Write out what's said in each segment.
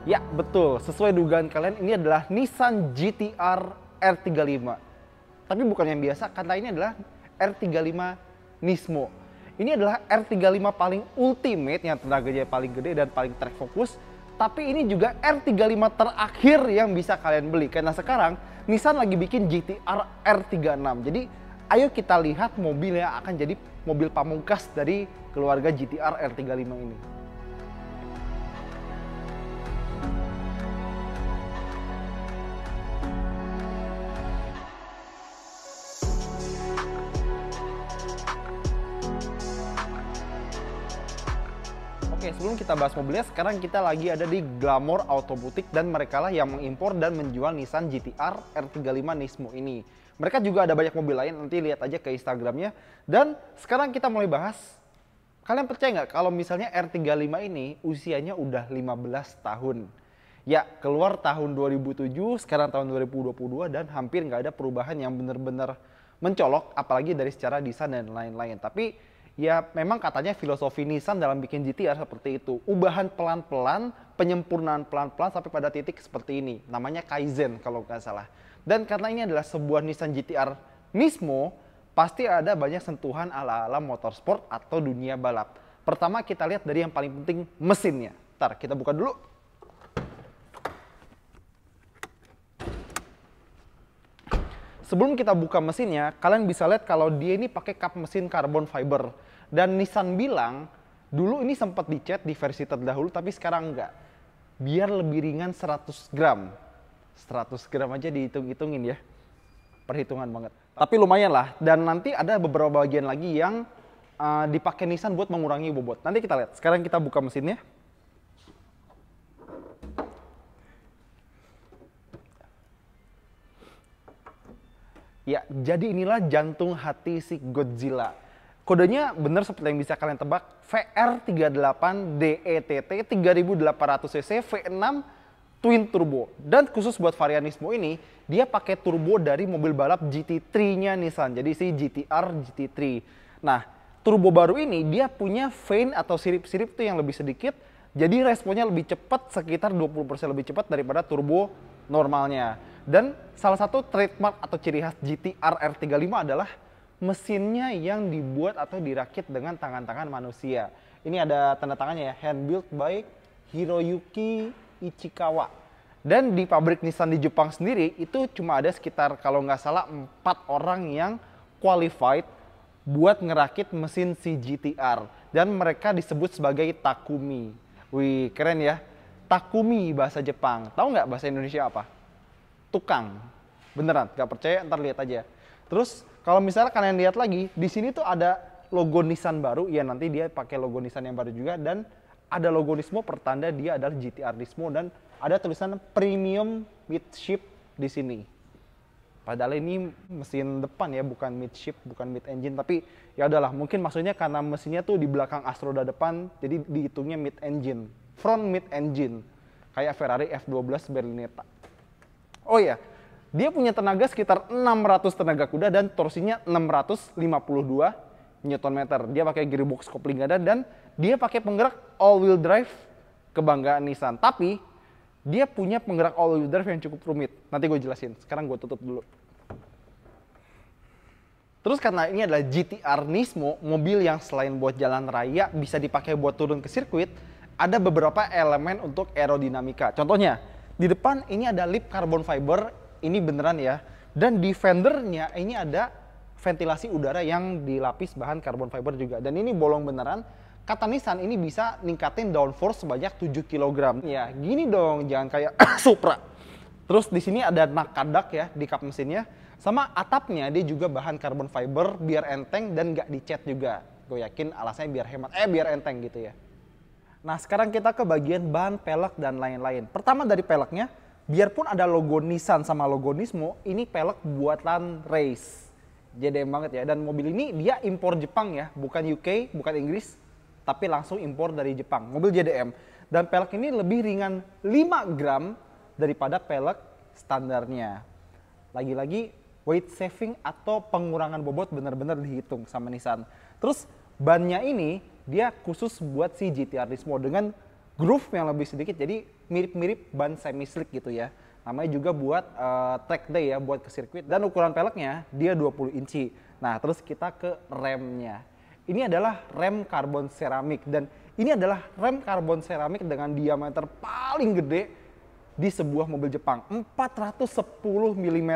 Ya, betul. Sesuai dugaan kalian, ini adalah Nissan GT-R R35. Tapi bukan yang biasa, karena ini adalah R35 Nismo. Ini adalah R35 paling ultimate, yang tenaganya paling gede dan paling track fokus. Tapi ini juga R35 terakhir yang bisa kalian beli. Karena sekarang, Nissan lagi bikin GT-R R36. Jadi, ayo kita lihat mobil yang akan jadi mobil pamungkas dari keluarga GT-R R35 ini. Oke, sebelum kita bahas mobilnya, sekarang kita lagi ada di Glamour Auto Boutique dan mereka lah yang mengimpor dan menjual Nissan GT-R R35 Nismo ini. Mereka juga ada banyak mobil lain, nanti lihat aja ke Instagramnya. Dan sekarang kita mulai bahas, kalian percaya nggak kalau misalnya R35 ini usianya udah 15 tahun? Ya, keluar tahun 2007, sekarang tahun 2022 dan hampir nggak ada perubahan yang benar-benar mencolok, apalagi dari secara desain dan lain-lain. Tapi ya memang katanya filosofi Nissan dalam bikin GT-R seperti itu. Ubahan pelan-pelan, penyempurnaan pelan-pelan sampai pada titik seperti ini. Namanya Kaizen kalau nggak salah. Dan karena ini adalah sebuah Nissan GT-R Nismo, pasti ada banyak sentuhan ala-ala motorsport atau dunia balap. Pertama kita lihat dari yang paling penting, mesinnya. Ntar kita buka dulu. Sebelum kita buka mesinnya, kalian bisa lihat kalau dia ini pakai kap mesin carbon fiber. Dan Nissan bilang, dulu ini sempat dicat di versi terdahulu, tapi sekarang enggak. Biar lebih ringan 100 gram. 100 gram aja dihitung-hitungin ya. Perhitungan banget. Tapi lumayan lah. Dan nanti ada beberapa bagian lagi yang dipakai Nissan buat mengurangi bobot. Nanti kita lihat. Sekarang kita buka mesinnya. Ya, jadi inilah jantung hati si Godzilla. Kodenya bener seperti yang bisa kalian tebak, VR38DETT 3800cc V6 Twin Turbo. Dan khusus buat varian Nismo ini, dia pakai turbo dari mobil balap GT3-nya Nissan. Jadi si GT-R GT3. Nah, turbo baru ini dia punya vane atau sirip-sirip tuh yang lebih sedikit. Jadi responnya lebih cepat, sekitar 20% lebih cepat daripada turbo normalnya. Dan salah satu trademark atau ciri khas GT-R R35 adalah mesinnya yang dibuat atau dirakit dengan tangan-tangan manusia. Ini ada tanda tangannya ya, hand built by Hiroyuki Ichikawa. Dan di pabrik Nissan di Jepang sendiri itu cuma ada sekitar kalau nggak salah 4 orang yang qualified buat ngerakit mesin si GT-R. Dan mereka disebut sebagai Takumi. Wih, keren ya. Takumi bahasa Jepang. Tahu nggak bahasa Indonesia apa? Tukang. Beneran, nggak percaya ntar lihat aja. Terus kalau misalnya kalian lihat lagi, di sini tuh ada logo Nissan baru. Ya nanti dia pakai logo Nissan yang baru juga. Dan ada logo Nismo pertanda dia adalah GT-R Nismo. Dan ada tulisan Premium Midship di sini. Padahal ini mesin depan ya, bukan midship, bukan mid engine. Tapi ya udahlah, mungkin maksudnya karena mesinnya tuh di belakang Astroda depan, jadi dihitungnya mid engine. Front mid engine. Kayak Ferrari F12 Berlinetta. Oh ya, dia punya tenaga sekitar 600 tenaga kuda dan torsinya 652 Nm. Dia pakai gearbox kopling ganda dan dia pakai penggerak all-wheel drive kebanggaan Nissan. Tapi dia punya penggerak all-wheel drive yang cukup rumit. Nanti gue jelasin. Sekarang gue tutup dulu. Terus karena ini adalah GT-R Nismo, mobil yang selain buat jalan raya bisa dipakai buat turun ke sirkuit, ada beberapa elemen untuk aerodinamika. Contohnya, di depan ini ada lip carbon fiber. Ini beneran ya. Dan di fendernya ini ada ventilasi udara yang dilapis bahan carbon fiber juga. Dan ini bolong beneran. Kata Nissan ini bisa ningkatin downforce sebanyak 7 kg. Ya gini dong, jangan kayak Supra. Terus di sini ada nakadak ya di kap mesinnya. Sama atapnya dia juga bahan carbon fiber biar enteng dan nggak dicat juga. Gue yakin alasannya biar hemat, biar enteng gitu ya. Nah sekarang kita ke bagian ban, pelek, dan lain-lain. Pertama dari peleknya. Biarpun ada logo Nissan sama logo Nismo, ini pelek buatan race. JDM banget ya. Dan mobil ini dia impor Jepang ya, bukan UK, bukan Inggris, tapi langsung impor dari Jepang. Mobil JDM. Dan pelek ini lebih ringan 5 gram daripada pelek standarnya. Lagi-lagi weight saving atau pengurangan bobot benar-benar dihitung sama Nissan. Terus bannya ini dia khusus buat si GT-R Nismo dengan groove yang lebih sedikit, jadi mirip-mirip ban semi slick gitu ya. Namanya juga buat track day ya, buat ke sirkuit. Dan ukuran peleknya dia 20 inci. Nah, terus kita ke remnya. Ini adalah rem karbon seramik, dan ini adalah rem karbon seramik dengan diameter paling gede di sebuah mobil Jepang, 410 mm.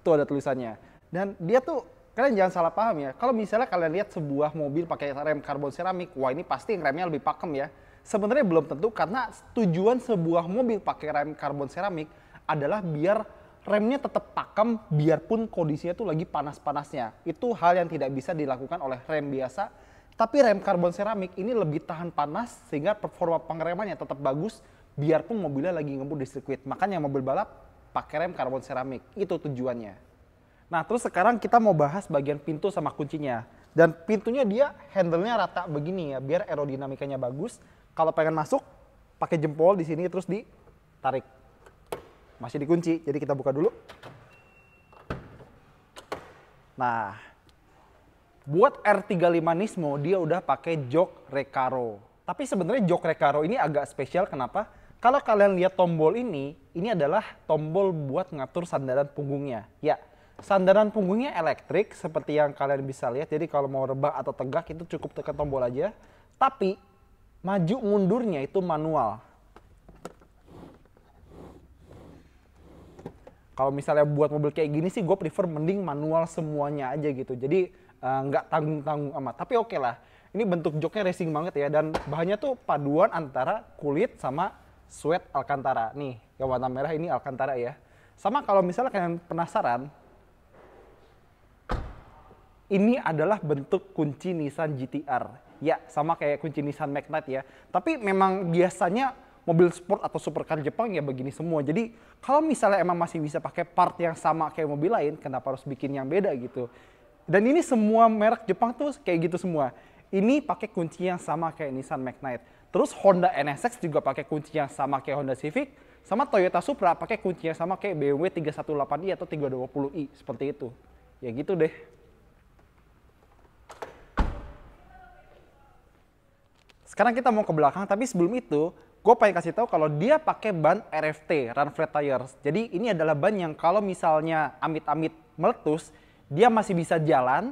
Tuh ada tulisannya. Dan dia tuh, kalian jangan salah paham ya, kalau misalnya kalian lihat sebuah mobil pakai rem karbon seramik, wah ini pasti remnya lebih pakem ya. Sebenarnya belum tentu, karena tujuan sebuah mobil pakai rem karbon seramik adalah biar remnya tetap pakem biarpun kondisinya tuh lagi panas-panasnya. Itu hal yang tidak bisa dilakukan oleh rem biasa. Tapi rem karbon seramik ini lebih tahan panas sehingga performa pengeremannya tetap bagus biarpun mobilnya lagi ngebut di sirkuit. Makanya mobil balap pakai rem karbon seramik. Itu tujuannya. Nah, terus sekarang kita mau bahas bagian pintu sama kuncinya. Dan pintunya dia handle-nya rata begini ya, biar aerodinamikanya bagus. Kalau pengen masuk, pakai jempol di sini terus ditarik. Masih dikunci, jadi kita buka dulu. Nah, buat R35 Nismo dia udah pakai jok Recaro. Tapi sebenarnya jok Recaro ini agak spesial, kenapa? Kalau kalian lihat tombol ini adalah tombol buat ngatur sandaran punggungnya. Ya, sandaran punggungnya elektrik seperti yang kalian bisa lihat. Jadi kalau mau rebah atau tegak itu cukup tekan tombol aja. Tapi maju mundurnya itu manual. Kalau misalnya buat mobil kayak gini sih gue prefer mending manual semuanya aja gitu. Jadi nggak tanggung-tanggung amat. Tapi oke lah. Ini bentuk joknya racing banget ya. Dan bahannya tuh paduan antara kulit sama suede Alcantara. Nih, yang warna merah ini Alcantara ya. Sama kalau misalnya kalian penasaran, ini adalah bentuk kunci Nissan GT-R. Ya, sama kayak kunci Nissan Magnite ya. Tapi memang biasanya mobil sport atau supercar Jepang ya begini semua. Jadi kalau misalnya emang masih bisa pakai part yang sama kayak mobil lain, kenapa harus bikin yang beda gitu. Dan ini semua merek Jepang tuh kayak gitu semua. Ini pakai kunci yang sama kayak Nissan Magnite. Terus Honda NSX juga pakai kunci yang sama kayak Honda Civic. Sama Toyota Supra pakai kunci yang sama kayak BMW 318i atau 320i. Seperti itu. Ya gitu deh. Sekarang kita mau ke belakang, tapi sebelum itu gue pengen kasih tahu kalau dia pakai ban RFT, Run Flat Tires. Jadi ini adalah ban yang kalau misalnya amit-amit meletus, dia masih bisa jalan,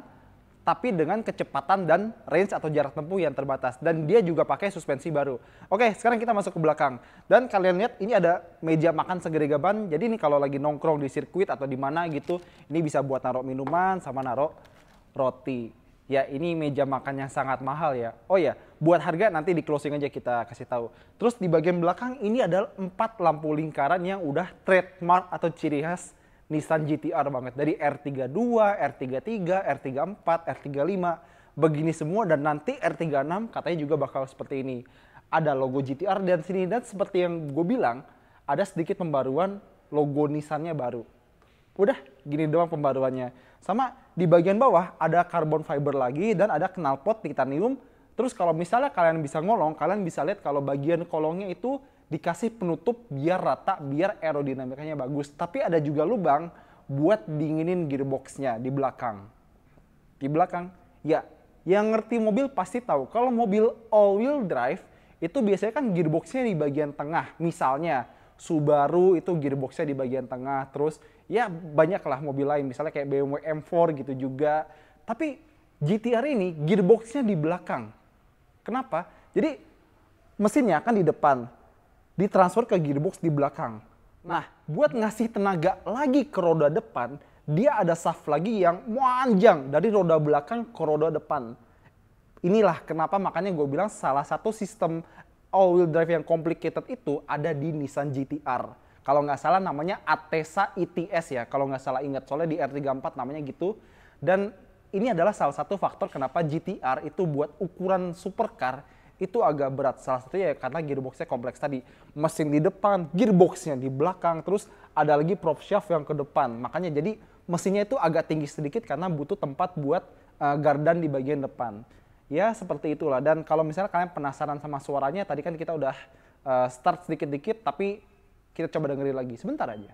tapi dengan kecepatan dan range atau jarak tempuh yang terbatas. Dan dia juga pakai suspensi baru. Oke, sekarang kita masuk ke belakang. Dan kalian lihat ini ada meja makan segede ban. Jadi ini kalau lagi nongkrong di sirkuit atau di mana gitu, ini bisa buat naruh minuman sama naruh roti. Ya, ini meja makan yang sangat mahal ya. Oh ya, buat harga nanti di closing aja kita kasih tahu. Terus di bagian belakang ini adalah 4 lampu lingkaran yang udah trademark atau ciri khas Nissan GT-R banget. Dari R32, R33, R34, R35, begini semua. Dan nanti R36 katanya juga bakal seperti ini. Ada logo GT-R dan sini, dan seperti yang gue bilang, ada sedikit pembaruan logo Nissan-nya baru. Udah, gini doang pembaruannya. Sama di bagian bawah ada carbon fiber lagi dan ada knalpot titanium. Terus kalau misalnya kalian bisa ngolong, kalian bisa lihat kalau bagian kolongnya itu dikasih penutup biar rata, biar aerodinamikanya bagus. Tapi ada juga lubang buat dinginin gearboxnya di belakang. Di belakang, ya, yang ngerti mobil pasti tahu. Kalau mobil all-wheel drive, itu biasanya kan gearboxnya di bagian tengah. Misalnya Subaru itu gearboxnya di bagian tengah. Terus ya banyaklah mobil lain, misalnya kayak BMW M4 gitu juga. Tapi GT-R ini gearboxnya di belakang. Kenapa? Jadi mesinnya kan di depan, ditransfer ke gearbox di belakang. Nah, buat ngasih tenaga lagi ke roda depan, dia ada shaft lagi yang panjang dari roda belakang ke roda depan. Inilah kenapa makanya gue bilang salah satu sistem all-wheel drive yang complicated itu ada di Nissan GT-R. Kalau nggak salah namanya Atesa ETS ya, kalau nggak salah ingat. Soalnya di R34 namanya gitu. Dan ini adalah salah satu faktor kenapa GT-R itu buat ukuran supercar itu agak berat. Salah satunya ya karena gearboxnya kompleks tadi. Mesin di depan, gearboxnya di belakang, terus ada lagi prop shaft yang ke depan. Makanya jadi mesinnya itu agak tinggi sedikit karena butuh tempat buat gardan di bagian depan. Ya seperti itulah. Dan kalau misalnya kalian penasaran sama suaranya, tadi kan kita udah start sedikit-dikit, tapi kita coba dengerin lagi sebentar aja.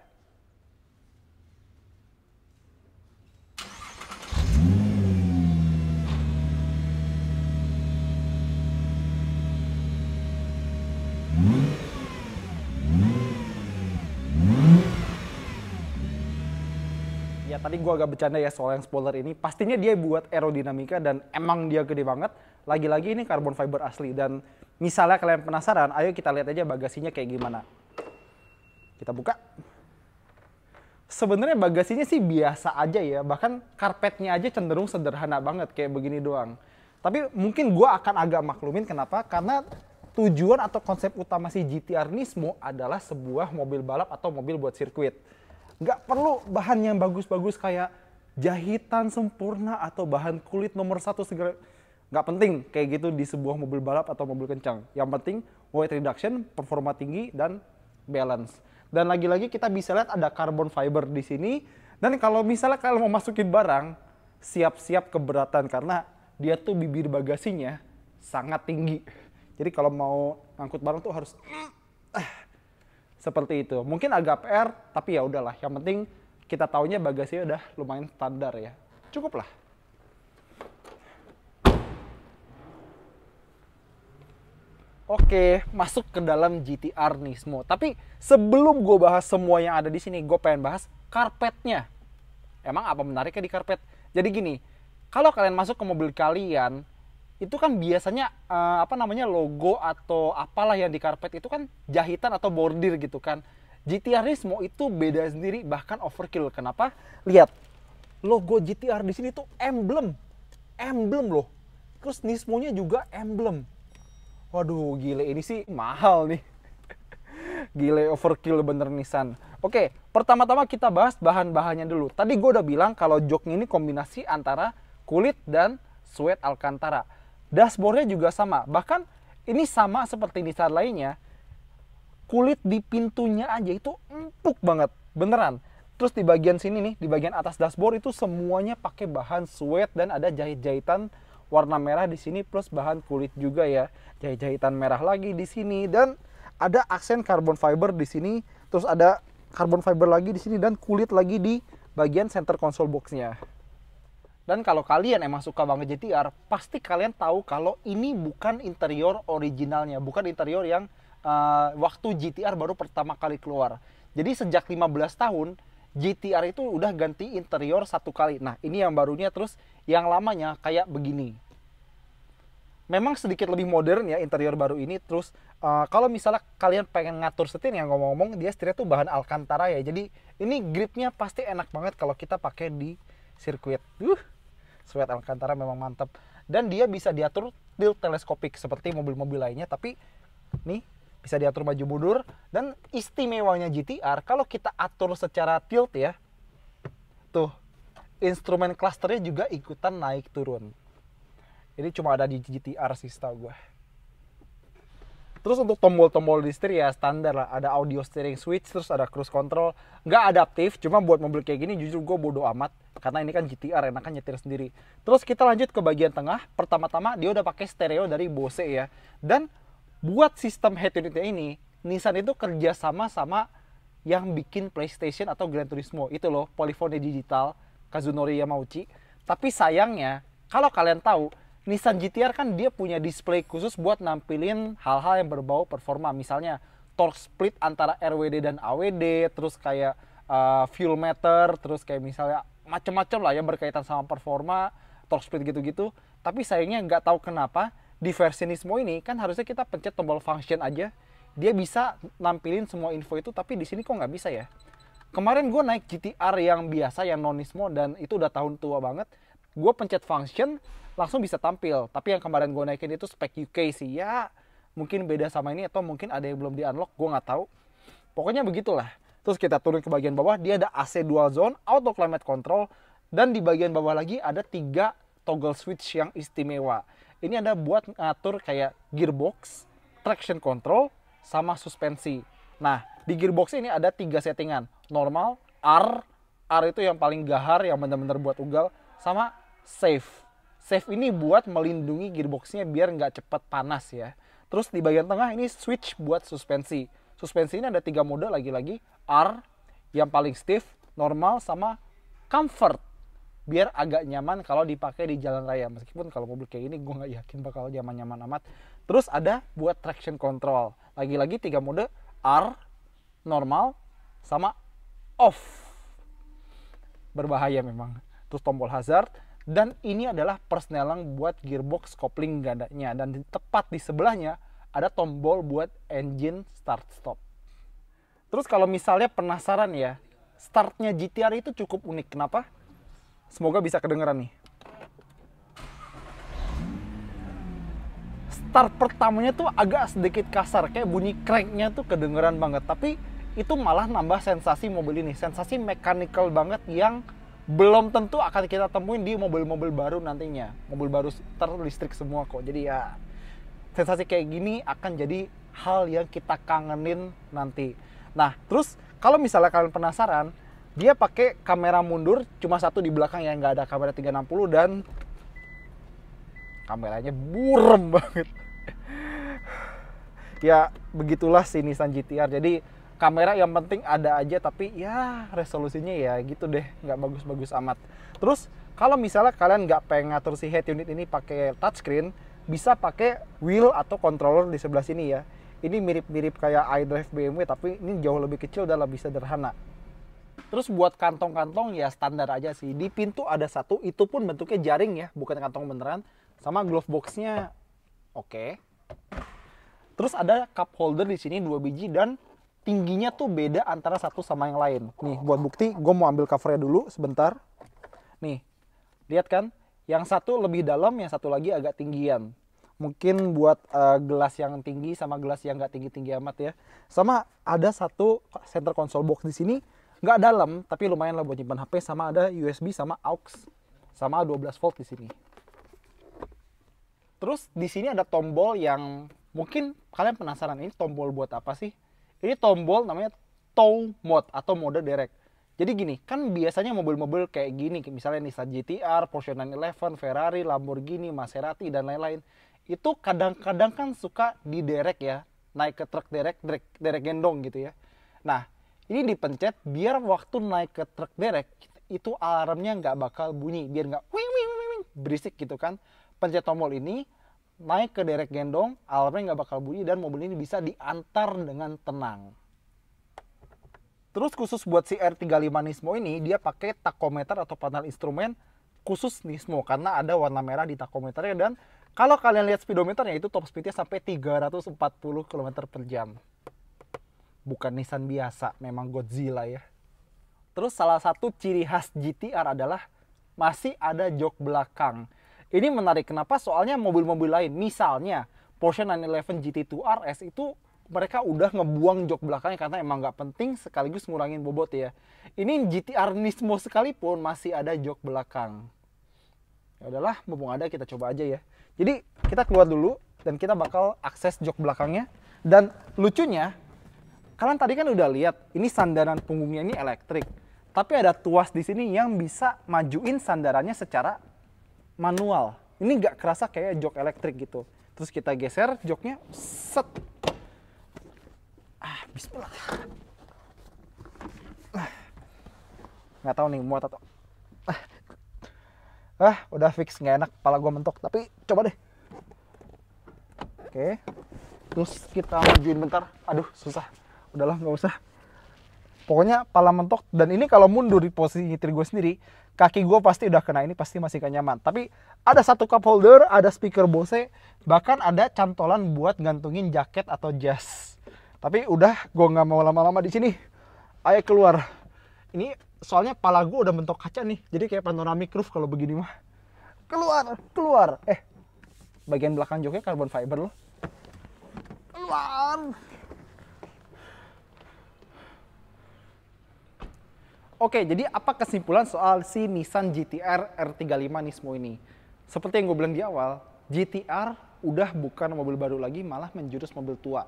ya. Tadi gua agak bercanda ya soal yang spoiler ini. Pastinya dia buat aerodinamika dan emang dia gede banget. Lagi-lagi ini carbon fiber asli. Dan misalnya kalian penasaran, ayo kita lihat aja bagasinya kayak gimana. Kita buka. Sebenarnya bagasinya sih biasa aja ya. Bahkan karpetnya aja cenderung sederhana banget kayak begini doang. Tapi mungkin gua akan agak maklumin kenapa? Karena tujuan atau konsep utama si GT-R Nismo adalah sebuah mobil balap atau mobil buat sirkuit. Nggak perlu bahan yang bagus-bagus kayak jahitan sempurna atau bahan kulit nomor 1 segala. Nggak penting kayak gitu di sebuah mobil balap atau mobil kencang. Yang penting weight reduction, performa tinggi, dan balance. Dan lagi-lagi kita bisa lihat ada carbon fiber di sini. Dan kalau misalnya kalian mau masukin barang, siap-siap keberatan karena dia tuh bibir bagasinya sangat tinggi. Jadi kalau mau ngangkut barang tuh harus seperti itu. Mungkin agak PR, tapi ya udahlah. Yang penting kita taunya bagasinya udah lumayan standar ya. Cukup lah. Oke, masuk ke dalam GT-R Nismo. Tapi sebelum gue bahas semua yang ada di sini, gue pengen bahas karpetnya. Emang apa menariknya di karpet? Jadi gini, kalau kalian masuk ke mobil kalian, itu kan biasanya logo atau apalah yang di karpet itu kan jahitan atau bordir gitu kan. GT-R Nismo itu beda sendiri, bahkan overkill. Kenapa? Lihat, logo GT-R di sini tuh emblem loh. Terus Nismo-nya juga emblem. Waduh, gile, ini sih mahal nih. Gile, overkill bener Nissan. Oke, pertama-tama kita bahas bahan-bahannya dulu. Tadi gue udah bilang kalau joknya ini kombinasi antara kulit dan suede Alcantara. Dashboardnya juga sama, bahkan ini sama seperti Nissan lainnya. Kulit di pintunya aja itu empuk banget, beneran. Terus di bagian sini nih, di bagian atas dashboard itu semuanya pakai bahan suede dan ada jahit-jahitan warna merah di sini plus bahan kulit juga ya. Jahit-jahitan merah lagi di sini dan ada aksen carbon fiber di sini, terus ada carbon fiber lagi di sini dan kulit lagi di bagian center console box-nya. Dan kalau kalian emang suka banget GT-R, pasti kalian tahu kalau ini bukan interior originalnya, bukan interior yang waktu GT-R baru pertama kali keluar. Jadi sejak 15 tahun, GT-R itu udah ganti interior 1 kali. Nah, ini yang barunya, terus yang lamanya kayak begini. Memang sedikit lebih modern ya interior baru ini. Terus kalau misalnya kalian pengen ngatur setir, yang ngomong-ngomong dia setirnya tuh bahan Alcantara ya. Jadi ini gripnya pasti enak banget kalau kita pakai di sirkuit. Suede Alcantara memang mantap. Dan dia bisa diatur tilt teleskopik seperti mobil-mobil lainnya. Tapi nih bisa diatur maju mundur. Dan istimewanya GT-R kalau kita atur secara tilt ya. Tuh, instrumen clusternya juga ikutan naik turun. Ini cuma ada di GT-R sih setahu gue. Terus untuk tombol-tombol di setir ya standar lah. Ada audio steering switch, terus ada cruise control. Nggak adaptif, cuma buat mobil kayak gini jujur gue bodo amat. Karena ini kan GT-R, enakan nyetir sendiri. Terus kita lanjut ke bagian tengah. Pertama-tama dia udah pakai stereo dari Bose ya. Dan buat sistem head unitnya ini, Nissan itu kerjasama sama yang bikin PlayStation atau Gran Turismo. Itu loh, Polyphony Digital, Kazunori Yamauchi. Tapi sayangnya, kalau kalian tahu, Nissan GT-R kan dia punya display khusus buat nampilin hal-hal yang berbau performa. Misalnya torque split antara RWD dan AWD, terus kayak fuel meter, terus kayak misalnya macam-macam lah yang berkaitan sama performa, torque split gitu-gitu. Tapi sayangnya nggak tahu kenapa di versi Nismo ini kan harusnya kita pencet tombol function aja, dia bisa nampilin semua info itu, tapi di sini kok nggak bisa ya. Kemarin gue naik GT-R yang biasa, yang non Nismo, dan itu udah tahun tua banget. Gue pencet function langsung bisa tampil, tapi yang kemarin gue naikin itu spek UK sih ya. Mungkin beda sama ini atau mungkin ada yang belum di unlock, gue nggak tahu. Pokoknya begitulah. Terus kita turun ke bagian bawah, dia ada AC dual zone, auto climate control, dan di bagian bawah lagi ada 3 toggle switch yang istimewa. Ini ada buat ngatur kayak gearbox, traction control, sama suspensi. Nah, di gearbox ini ada 3 settingan. Normal, R itu yang paling gahar, yang benar-benar buat ugal, sama safe. Safe ini buat melindungi gearboxnya biar nggak cepat panas ya. Terus di bagian tengah ini switch buat suspensi. Suspensi ini ada 3 mode lagi-lagi. R yang paling stiff, normal, sama comfort. Biar agak nyaman kalau dipakai di jalan raya. Meskipun kalau mobil kayak ini gue nggak yakin bakal nyaman-nyaman amat. Terus ada buat traction control. Lagi-lagi 3 mode. R, normal, sama off. berbahaya memang. Terus tombol hazard, dan ini adalah persneling buat gearbox kopling gandanya, dan tepat di sebelahnya ada tombol buat engine start stop. Terus kalau misalnya penasaran ya, startnya GT-R itu cukup unik. Kenapa? Semoga bisa kedengeran nih. Start pertamanya tuh agak sedikit kasar, kayak bunyi cranknya tuh kedengeran banget. Tapi itu malah nambah sensasi mobil ini, sensasi mechanical banget yang belum tentu akan kita temuin di mobil-mobil baru nantinya. Mobil baru terlistrik semua kok. Jadi ya sensasi kayak gini akan jadi hal yang kita kangenin nanti. Nah, terus kalau misalnya kalian penasaran, dia pakai kamera mundur cuma satu di belakang yang nggak ada kamera 360, dan kameranya burem banget. Ya begitulah si Nissan GT-R. Jadi kamera yang penting ada aja, tapi ya resolusinya ya gitu deh, nggak bagus-bagus amat. Terus kalau misalnya kalian nggak pengen ngatur si head unit ini pakai touchscreen, bisa pakai wheel atau controller di sebelah sini ya. Ini mirip-mirip kayak iDrive BMW, tapi ini jauh lebih kecil dan lebih sederhana. Terus buat kantong-kantong ya standar aja sih. Di pintu ada satu, itu pun bentuknya jaring ya, bukan kantong beneran. Sama glove box-nya oke. Terus ada cup holder di sini 2 biji, dan tingginya tuh beda antara satu sama yang lain. Nih, buat bukti, gue mau ambil covernya dulu sebentar. Nih, lihat kan? Yang satu lebih dalam, yang satu lagi agak tinggian. Mungkin buat gelas yang tinggi sama gelas yang nggak tinggi-tinggi amat ya. Sama ada satu center console box di sini, nggak dalam, tapi lumayan lah buat nyimpan HP. Sama ada USB sama aux, sama 12 volt di sini. Terus di sini ada tombol yang mungkin kalian penasaran, ini tombol buat apa sih? Ini tombol namanya tow mode atau mode derek. Jadi gini, kan biasanya mobil-mobil kayak gini, misalnya Nissan GT-R, Porsche 911, Ferrari, Lamborghini, Maserati, dan lain-lain. Itu kadang-kadang kan suka diderek ya, naik ke truk derek gendong gitu ya. Nah, ini dipencet biar waktu naik ke truk derek, itu alarmnya nggak bakal bunyi, biar nggak wing wing wing berisik gitu kan. Pencet tombol ini, naik ke derek gendong, alarmnya nggak bakal bunyi, dan mobil ini bisa diantar dengan tenang. Terus khusus buat si R35 Nismo ini, dia pakai tachometer atau panel instrumen khusus Nismo, karena ada warna merah di tachometernya, dan kalau kalian lihat speedometernya itu top speednya sampai 340 km per jam. Bukan Nissan biasa, memang Godzilla ya. Terus salah satu ciri khas GT-R adalah masih ada jok belakang. Ini menarik, kenapa? Soalnya mobil-mobil lain, misalnya Porsche 911 GT2 RS itu mereka udah ngebuang jok belakangnya karena emang nggak penting, sekaligus ngurangin bobot ya. Ini GT-R Nismo sekalipun masih ada jok belakang. Ya udahlah, mumpung ada kita coba aja ya. Jadi kita keluar dulu dan kita bakal akses jok belakangnya. Dan lucunya, kalian tadi kan udah lihat, ini sandaran punggungnya ini elektrik. Tapi ada tuas di sini yang bisa majuin sandarannya secara manual. Ini nggak kerasa kayak jok elektrik gitu. Terus kita geser joknya, set. Bismillah. Nggak tahu nih muat atau. Udah fix, nggak enak, kepala gue mentok. Tapi coba deh. Oke. Terus kita majuin bentar. Aduh, susah. Udahlah, nggak usah. Pokoknya pala mentok, dan ini kalau mundur di posisi nyetir gue sendiri, kaki gue pasti udah kena, ini pasti masih gak nyaman. Tapi ada satu cup holder, ada speaker Bose, bahkan ada cantolan buat gantungin jaket atau jas. Tapi udah, gue nggak mau lama-lama di sini. Ayo keluar. Ini soalnya pala gue udah mentok kaca nih, jadi kayak panoramic roof kalau begini mah. Keluar. Bagian belakang joknya carbon fiber loh. Keluar. Oke, jadi apa kesimpulan soal si Nissan GT-R R35 Nismo ini? Seperti yang gue bilang di awal, GT-R udah bukan mobil baru lagi, malah menjurus mobil tua.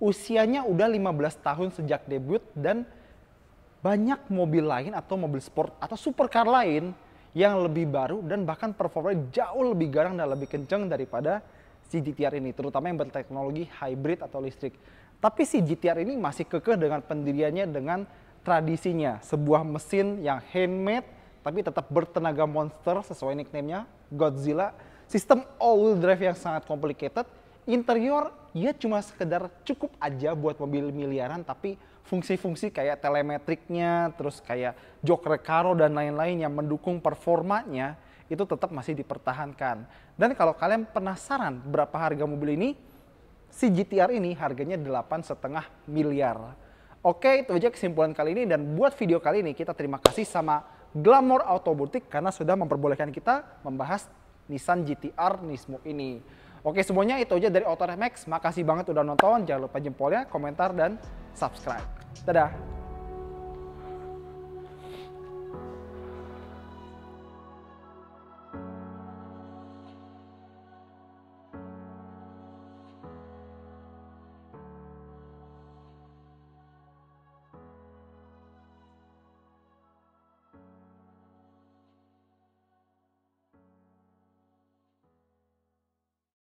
Usianya udah 15 tahun sejak debut, dan banyak mobil lain atau mobil sport atau supercar lain yang lebih baru dan bahkan performanya jauh lebih garang dan lebih kenceng daripada si GT-R ini, terutama yang berteknologi hybrid atau listrik. Tapi si GT-R ini masih kekeh dengan pendiriannya, dengan tradisinya, sebuah mesin yang handmade tapi tetap bertenaga monster sesuai nickname-nya, Godzilla. Sistem all-wheel drive yang sangat complicated. Interior ya cuma sekedar cukup aja buat mobil miliaran, tapi fungsi-fungsi kayak telemetriknya, terus kayak jok recaro dan lain-lain yang mendukung performanya itu tetap masih dipertahankan. Dan kalau kalian penasaran berapa harga mobil ini, si GT-R ini harganya 8,5 miliar. Oke, itu aja kesimpulan kali ini, dan buat video kali ini kita terima kasih sama Glamour Auto Boutique karena sudah memperbolehkan kita membahas Nissan GT-R Nismo ini. Oke, semuanya itu aja dari Auto Ref Max. Makasih banget udah nonton, jangan lupa jempolnya, komentar, dan subscribe. Dadah!